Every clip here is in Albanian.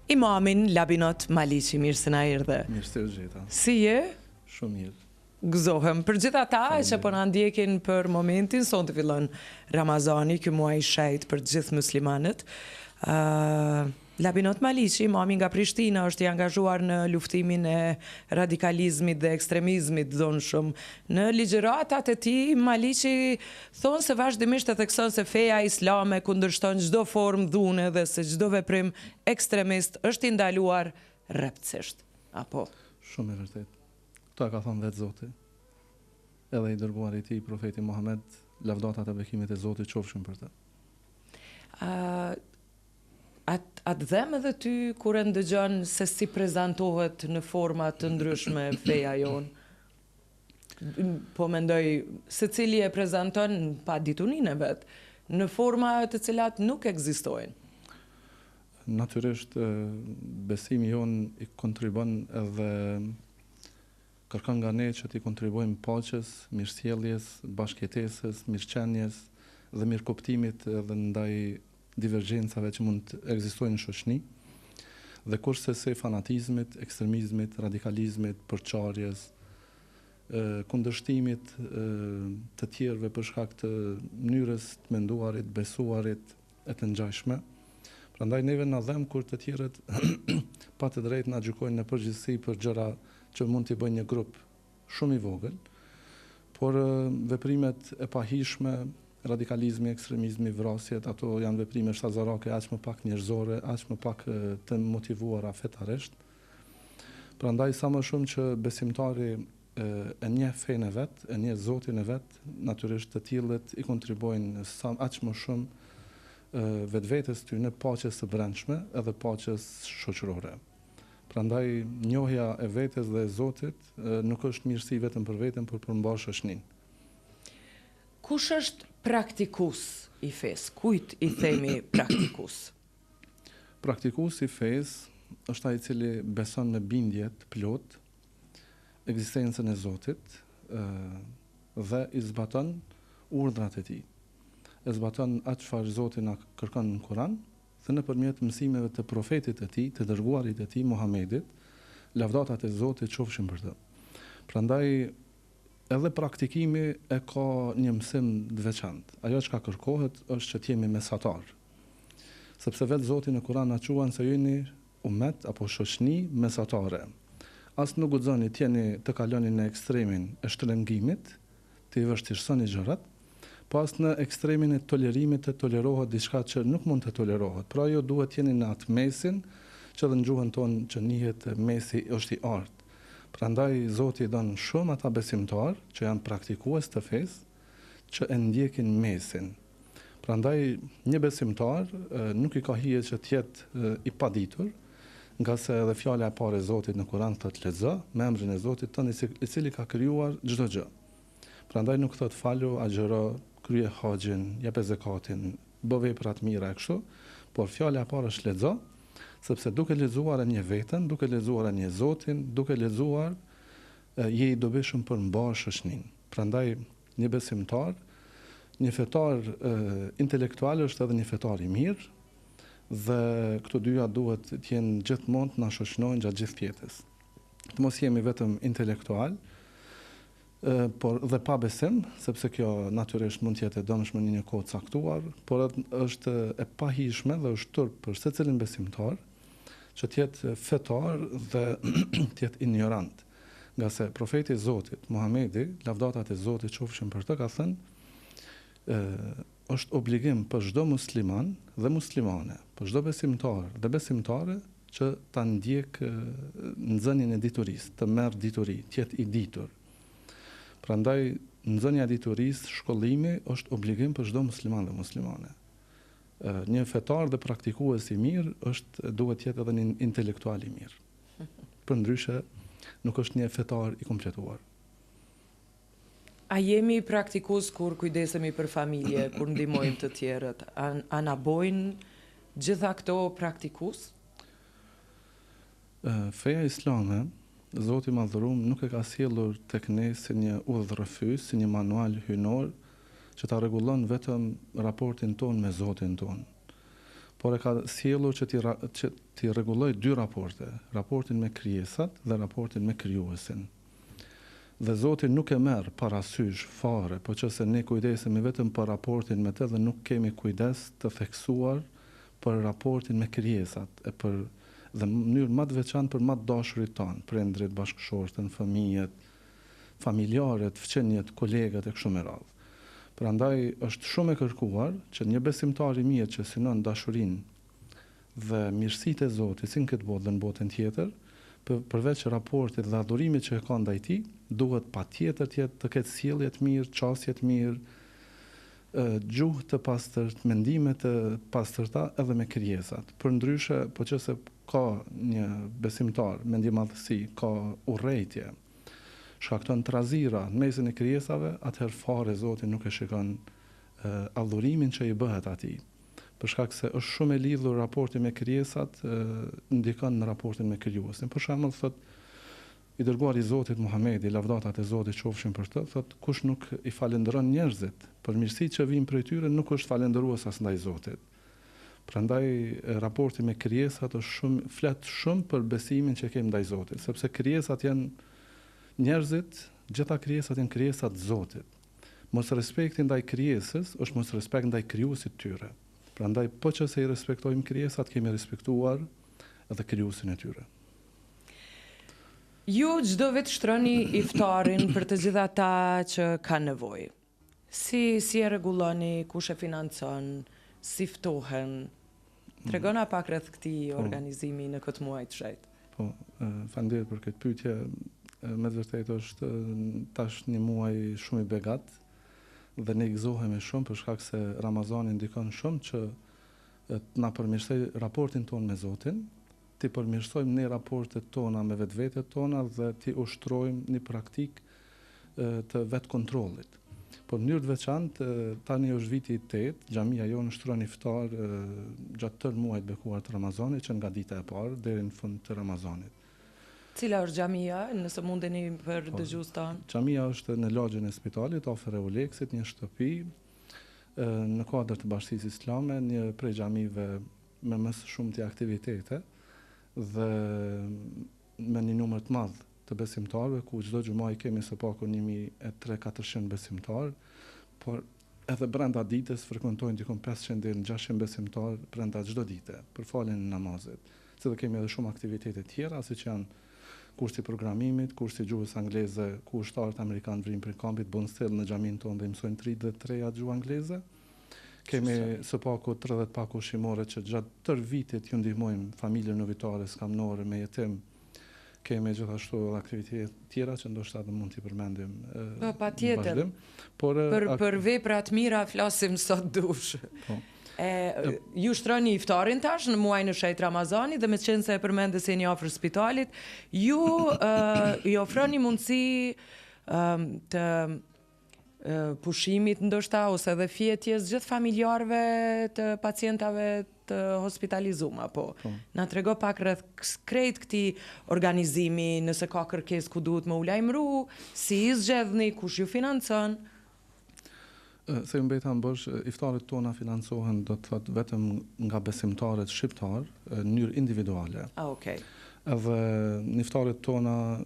Imamin Labinot Maliqi, mirë se na erdhe. Mirë se u gjeta. Si je? Shumë mirë. Gëzohem. Për gjithë ata që po na ndjekin për momentin, sonte fillon Ramazani, ky muaj i shenjtë për të gjithë muslimanët. Labinot Maliqi, imami nga Prishtina, është i angazhuar në luftimin e radikalizmit dhe ekstremizmit dhunshëm. Në ligjëratat e tij, Maliqi thonë se vazhdimisht e thekson se feja islame kundërshton çdo formë dhune dhe se çdo veprim ekstremist është i ndaluar rreptësisht. Apo? Shumë e vërtet. Këto e ka thënë vetë Zoti. Edhe i dërguari i tij, profeti Muhammed, lavdatat e bekimet e Zotit qofshin për të. Atë dhem edhe ty kur e ndëgjon se si prezantohet në forma të ndryshme feja jonë? Po mendoj secili e prezanton pa dituninë e vet, në forma të cilat nuk ekzistojnë. Natyrisht besimi jonë i kontribon edhe kërkon nga ne që t'i kontribuojmë paqes, mirësjelljes, bashkëjetesës, mirëqenies dhe mirëkuptimit edhe ndaj divergjencave që mund të ekzistojnë në shoqëni, dhe kurse se fanatizmit, ekstremizmit, radikalizmit, përçarjes, kundërshtimit të tjerëve për shkak të mënyrës të menduarit, besuarit e të ngjashme. Prandaj neve na dhem kur të tjerët pa të drejtë na gjykojnë në përgjithësi për gjëra që mund t'i bëjnë një grup shumë i vogël, por veprimet e pahishme, radikalizmi, ekstremizmi, vrasjet, ato janë veprime shtazorake, aq më pak njerëzore, aq më pak të motivuara fetarisht. Prandaj sa më shumë që besimtari e njeh fenë e vet, e njeh Zotin e vet, natyrisht të tillët i kontribojnë aq më shumë vetvetes tyre paqes së brendshme edhe paqes shoqërore. Prandaj njohja e vetes dhe e Zotit nuk është mirësi vetëm për veten, por për mbar shoqërinë. Kush është praktikus i fesë? Kujt i themi praktikus? Praktikus i fesë është ai i cili beson me bindje të plot ekzistencën e Zotit dhe i zbaton urdhrat e tij. E zbaton atë çfarë Zoti na kërkon në Kur'an dhe nëpërmjet mësimeve të profetit të tij, të dërguarit të tij Muhamedit, lavdatat e Zotit qofshin për të. Prandaj edhe praktikimi e ka një mësim të veçantë. Ajo që ka kërkohet është që t'jemi mesatar. Sepse vetë Zoti në Kur'an na quan se jeni ummet apo shoqëni mesatare. As nuk guxoni t'jeni të kaloni në ekstremin e shtrëngimit, të i vështirësoni gjërat, po as në ekstremin e tolerimit të tolerohet diçka që nuk mund të tolerohet. Pra jo duhet t'jeni në atë mesin, që edhe në gjuhën tonë që njihet mesi është i artë. Prandaj Zoti i don shumë ata besimtar që janë praktikues të fesë, që e ndjekin mesin. Prandaj një besimtar nuk i ka hije që të jetë i paditur, nga se edhe fjala e parë e Zotit në Kur'an thotë lexo me emrin e Zotit tënd i cili ka krijuar çdo gjë. Prandaj nuk thotë falu, agjëro, krye haxhin, jep zakatin, bë vepra të mira e kështu, por fjala e parë është lexo, sepse duke lexuar e një veten, duke lexuar e një Zotin, duke lexuar je i dobishëm për mbar shoqërinë. Prandaj një besimtar, një fetar intelektual është edhe një fetar i mirë, dhe këto dyja duhet të jenë gjithmonë të na shoqënojnë gjatë gjithë jetës. Të mos jemi vetëm intelektual, por dhe pa besim, sepse kjo natyrisht mund të jetë e dëmshme në një kohë të caktuar, por është e pahishme dhe është turp për secilin besimtar që të jetë fetar dhe të jetë ignorant. Nga se profeti i Zotit, Muhamedi, lavdatat e Zotit qofshin për të, ka thënë është obligim për çdo musliman dhe muslimane, për çdo besimtar dhe besimtare që ta ndjek nxënien e diturisë, të merr dituri, të jetë i ditur. Prandaj nxënia e diturisë, shkollimi është obligim për çdo musliman dhe muslimane. Një fetar dhe praktikues i mirë duhet të jetë edhe një intelektual i mirë. Përndryshe nuk është një fetar i kompletuar. A jemi praktikues kur kujdesemi për familje, kur ndihmojmë të tjerët? A na bojnë gjitha këto praktikues? Feja islame, Zoti i Madhëruar nuk e ka sjellur tek ne si një udhërrëfys, si një manual hyjnor që ta rregullon vetëm raportin ton me Zotin ton. por e ka sjellur që ti rregulloj dy raporte, raportin me krijesat dhe raportin me krijuesin. Dhe Zoti nuk e merr parasysh fare, po që se ne kujdesemi vetëm për raportin me të dhe nuk kemi kujdes të theksuar për raportin me krijesat dhe në mënyrë më të veçantë për më të dashurit tanë, prindrit, bashkëshortën, fëmijët, familjarët, fëmijët, kolegët e kështu me radhë. Prandaj është shumë e kërkuar që një besimtar i mirë që synon dashurinë dhe mirësitë e Zotit si në këtë botë dhe në botën tjetër, përveç raportit dhe adhurimit që e ka ndaj tij, duhet patjetër të ketë sjellje të mirë, çësje të mirë, gjuhë të pastërt, mendime të pastërta edhe me krijesat. Përndryshe, po qëse ka një besimtar me ndjemadhësi, ka urrëtie, shkakton trazira në mesin e krijesave, atëherë fare Zoti nuk e shikon adhurimin që i bëhet atij. Për shkak se është shumë e lidhur raporti me krijesat, ndikon në raportin me krijuesin. Për shembull, thot i dërguari i Zotit Muhamedi, lavdatat e Zotit qofshin për të, thot kush nuk i falenderon njerëzit për mirësitë që vijnë prej tyre, nuk është falendërues as ndaj Zotit. Prandaj raporti me krijesat është flet shumë për besimin që kemi ndaj Zotit, sepse krijesat janë njerëzit, gjitha krijesat janë krijesat të Zotit. Mos respekti ndaj krijesës është mos respekt ndaj krijuesit tyre. Prandaj po që se i respektojmë krijesat, kemi respektuar edhe krijuesin e tyre. Ju çdo vit shtroni iftarin për të gjithë ata që kanë nevojë. Si e rregulloni, kush e financon, si ftohen? Tregona pak rreth këtij organizimi në këtë muaj të shenjtë. Po, faleminderit për këtë pyetje. Me të vërtetë është tash një muaj shumë i begat dhe ne gëzohemi shumë për shkak se Ramazani ndikon shumë që të na përmirësoj raportin ton me Zotin, të përmirësojmë ne raportet tona me vetvetet tona dhe të ushtrojmë një praktik të vetë kontrollit. Po në mënyrë të veçantë, tani është viti i 8, xhamia jonë shtron iftar gjatë tërë muajit bekuar të Ramazanit, që nga dita e parë deri në fund të Ramazanit. Cila është xhamia, nëse mundeni për dëgjues tanë? Xhamia është në lagjën e spitalit, afër Euleksit, një shtëpi në kuadër të Bashkisë Islame, një prej xhamive me më shumë të aktivitete dhe me një numër të madh të besimtarëve, ku çdo xhumë kemi së paku 1300-400 besimtarë, por edhe brenda ditës frekuentojnë diku 500 deri në 600 besimtarë brenda çdo dite për faljen e namazit. Se dhe kemi edhe shumë aktivitete tjera, siç janë kursi programimit, kursi gjuhës angleze, ku ushtarët amerikanë vrin për kampit Bonsell në xhamin tonë dhe mësojnë 33 gjuhë angleze. Kemi së paku 30 paku ushqimore që gjatë tërë vitit ju ndihmojmë familjen nëvitare, skamnore, me jetim. Kemi gjithashtu edhe aktivitete tjera që ndoshta do mund t'i përmendim. Po, patjetër. Për vepra të mira flasim sot dush. Po. Ju shtroni iftarin tash në muajin e shenjtë Ramazani dhe me qenë se e përmendë se jeni afër spitalit, ju i ofroni mundësi të pushimit ndoshta ose edhe fjetjes gjithë familjarëve të pacientave të hospitalizuar, po. Na trego pak rreth krejt këtij organizimi, nëse ka kërkesë ku duhet më u lajmëru, si i zgjedhni, kush ju financon? Se ju mbeta mbosh, iftaret tona financohen do të thotë vetëm nga besimtarët shqiptar në mënyrë individuale. Okej. Edhe në iftaret tona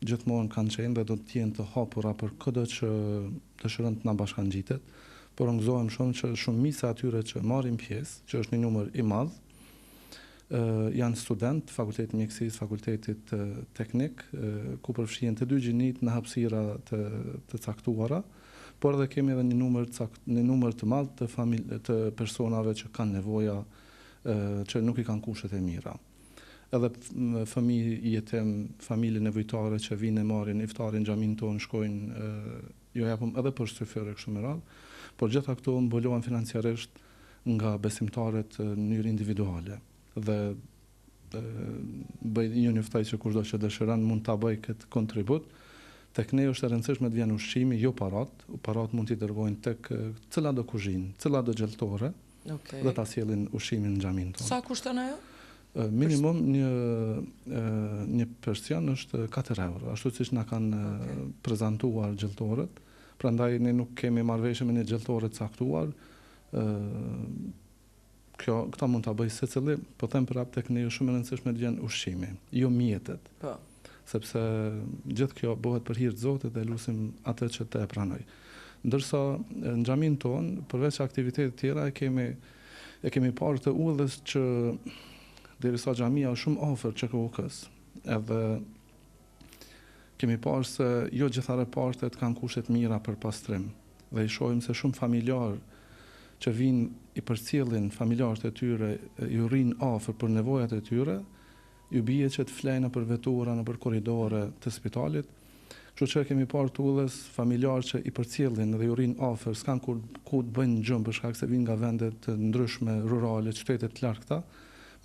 gjithmonë kanë qenë dhe do të jenë të hapura për çdo që dëshiron të na bashkangjitet, por ngëzohem shumë që shumica atyre që marrin pjesë, që është një numër i madh, janë student fakultetit mjekësisë, fakultetit teknik, ku përfshihen të dy gjinit në hapësira të caktuara, por edhe kemi edhe një numër të madh të personave që kanë nevoja, që nuk i kanë kushtet e mira. Edhe fëmijë i jetim, familje nevojtare që vinë e marrin iftarin në xhamin tonë, shkojnë, jo japim edhe për shtyfyre kështu me radhë, por gjitha këto mbuluan financiarisht nga besimtarët në mënyrë individuale. Dhe ju njoftoj që kushdo që dëshiron mund ta bëjë këtë kontribut. Tek ne është e rëndësishme të vjen ushqimi, jo parat mund t'i dërgojnë tek cila do kuzhinë, cila do gjeltore, dhe ta sjellin ushqimin në xhamin tonë. Sa kushton ajo? Minimum një pension është 4 euro, ashtu siç na kanë prezantuar gjeltorët. Prandaj ne nuk kemi marrëveshje me një gjeltore të caktuar. këta mund ta bëj secili, po them prapë tek ne shumë e rëndësishme të vjen ushqimi, jo mjetet. Po. Sepse gjithë kjo bëhet për hir të Zotit dhe lutim atë që të e pranoj. Ndërsa në xhamin ton, përveç aktivitete të tjera, e kemi parë të udhës që derisa xhamia është shumë afër ÇKUK-s, edhe kemi parë se jo gjitha repartet kanë kushte të mira për pastrim, dhe i shohim se shumë familjar që vinë i përcjellin familjarët e tyre, i rrinë afër për nevojat e tyre, ju bie që të flejnë për vetura, në për korridore të spitalit. Kështu që kemi parë të udhës familjarë që i përcjellin dhe ju rrinë afër, s'kan ku të bëjnë gjëm për shkak se vinë nga vende të ndryshme rurale, qytete të largëta,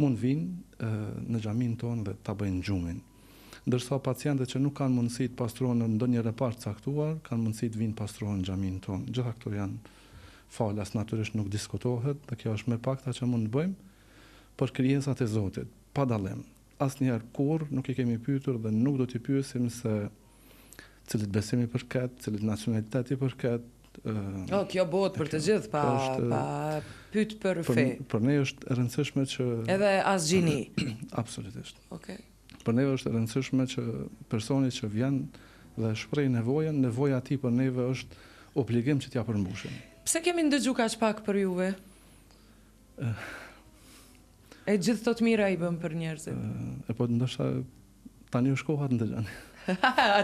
mund vinë në xhamin tonë dhe ta bëjnë gjumin. Ndërsa pacientët që nuk kanë mundësi të pastrohen në ndonjë repart caktuar, kanë mundësi të vinë pastrohen në xhamin tonë. Gjitha këto janë falas, natyrisht nuk diskutohet, dhe kjo është me pakta që mund të bëjmë për krijesat e Zotit, pa dallim. Asnjëherë kurrë nuk i kemi pyetur dhe nuk do t'i pyesim se cilit besimi përket, cilit nacionaliteti përket. Kjo bëhet për të gjithë, pa pyet për fe. Për ne është e rëndësishme që edhe asgjini. Absolutisht. Okej. Për ne është e rëndësishme që personi që vjen dhe shpreh nevojën, nevoja e tij për neve është obligim që t'ja përmbushim. Pse kemi ndëgju kaq pak për juve? E gjithë të mira i bëm për njerëzit. E po ndoshta tani është koha të ndëgjoni.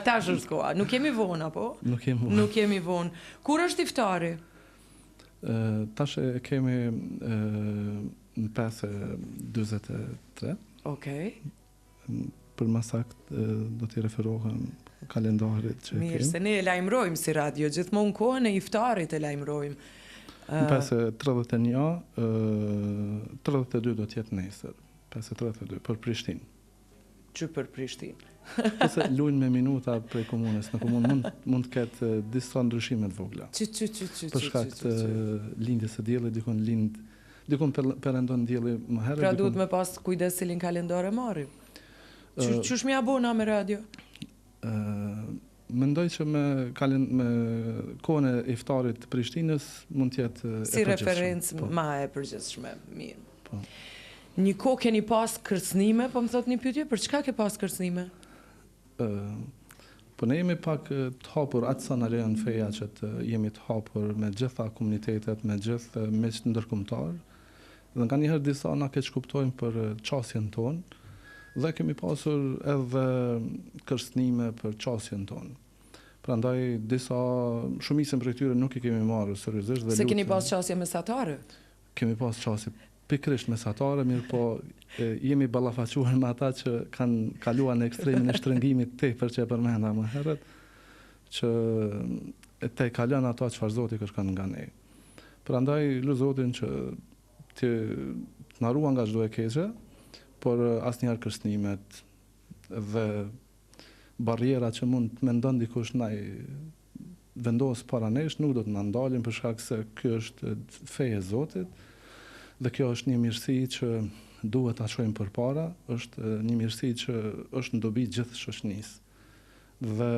Tash është koha. Nuk kemi vonë apo? Nuk kemi vonë. Nuk kemi vonë. Kur është iftari? Tash e kemi në 5:43. Okej. Për më saktë do t'i referohem kalendarit që mirë, se ne e lajmërojmë si radio, gjithmonë kohën e iftarit e lajmërojmë. Në 5:31, 32 do t'jetë nesër. 5:32 për Prishtinë. Që për Prishtinë? Ose luajnë me minuta prej komunës. Në komunë mund të ketë disa ndryshime të vogla. Për shkak të lindjes së diellit, dikon perëndon dielli më herët. Pra duhet me pas kujdes cilin kalendar e marrim. Qysh më abona me radio? Mendoj që me kohën e iftarit të Prishtinës mund të jetë si referencë më e përgjithshme. Mirë. Po. Një kohë keni pas kërcënime, po më thot një pyetje, për çka ke pas kërcënime? Po ne jemi pak të hapur, atë sa na lejon feja që të jemi të hapur me gjitha komunitetet, me gjithë miq ndërkombëtar. Dhe nganjëherë disa na keq kuptojnë për çasjen tonë. Dhe kemi pasur edhe kërcënime për çasjen tonë. Prandaj shumicën prej tyre nuk i kemi marrë seriozisht dhe se keni pas çasje mesatare? Kemi pas çasje pikërisht mesatare, mirë po jemi ballafaquar me ata që kanë kaluar në ekstremin e shtrëngimit tepër që e përmenda më herët, që te kalon ato çfarë Zoti kërkon nga ne. Prandaj lut Zotin që të na ruan nga çdo e keqe, por asnjëherë kërcënimet dhe barriera që mund të mendon dikush na vendos para nesh nuk do të na ndalin për shkak se kjo është feja e Zotit dhe kjo është një mirësi që duhet ta shohim përpara, është një mirësi që është në dobi gjithë shoqënisë. Dhe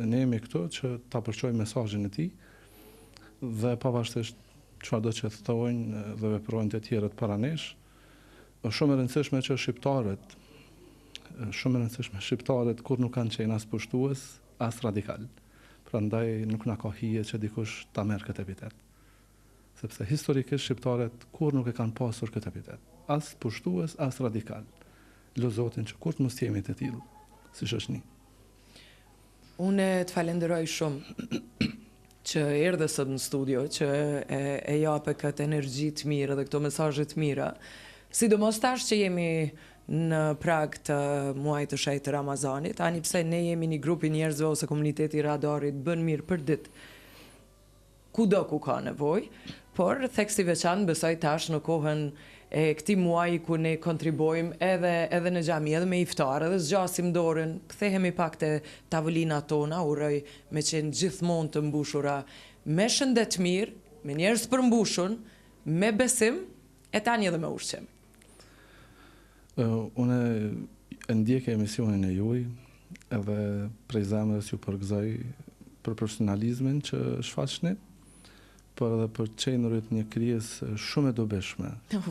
ne jemi këtu që ta përçojmë mesazhin e tij dhe pavarësisht çfarëdo që thonë dhe veprojnë të tjerët para nesh, është shumë e rëndësishme që shqiptarët kur nuk kanë qenë as pushtues, as radikal. Prandaj nuk na ka hije që dikush ta merr këtë epitet. Sepse historikisht shqiptarët kur nuk e kanë pasur këtë epitet, as pushtues, as radikal. Lut Zotin që kur të mos jemi të tillë si shoqni. Unë të falenderoj shumë që erdhe sot në studio, që e jape këtë energji të mirë dhe këto mesazhe të mira. Sidomos tash që jemi në prag të muajit të shenjtë të Ramazanit, ani pse ne jemi një grup i njerëzve ose komuniteti i radarit bën mirë për ditë. Kudo ku ka nevojë, por theksi veçantë besoj tash në kohën e këtij muaji ku ne kontribuojmë edhe në xhami, edhe me iftar, edhe zgjasim dorën, kthehemi pak te tavolina tona, uroj me qenë gjithmonë të mbushura me shëndet mirë, me njerëz të përmbushur, me besim e tani edhe me ushqim. Unë e ndjek emisionin e juaj edhe prej zemrës ju përgëzoj për profesionalizmin që shfaqni, por edhe për qenurit një krijesë shumë e dobishme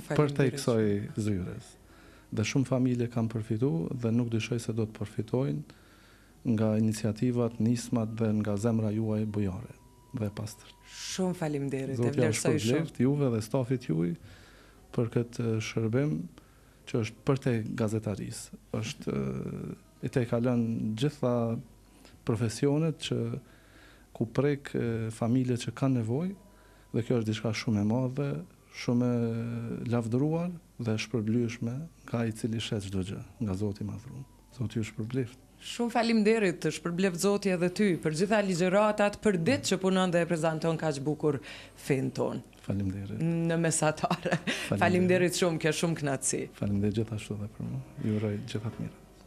për te kësaj zyres. Dhe shumë familje kanë përfituar dhe nuk dyshoj se do të përfitojnë nga iniciativat, nismat dhe nga zemra juaj bujare dhe pastër. Shumë faleminderit, e Zotja vlerësoj shumë. shpërblet juve dhe stafit juaj për këtë shërbim që është për te gazetarisë. Është i te kalon gjitha profesionet që ku prek familje që kanë nevojë dhe kjo është diçka shumë e madhe, shumë e lavdëruar dhe shpërblyeshme nga i cili shet çdo gjë, nga Zoti i Madhëruar. Zoti ju shpërbleft. Shumë faleminderit, të shpërbleft Zoti edhe ty për gjitha ligjëratat, për ditë që punon dhe e prezanton kaq bukur fen ton. Faleminderit. Në mesatare. Faleminderit shumë, ke shumë kënaqësi. Faleminderit gjithashtu edhe për mua. Ju uroj gjithë të mira.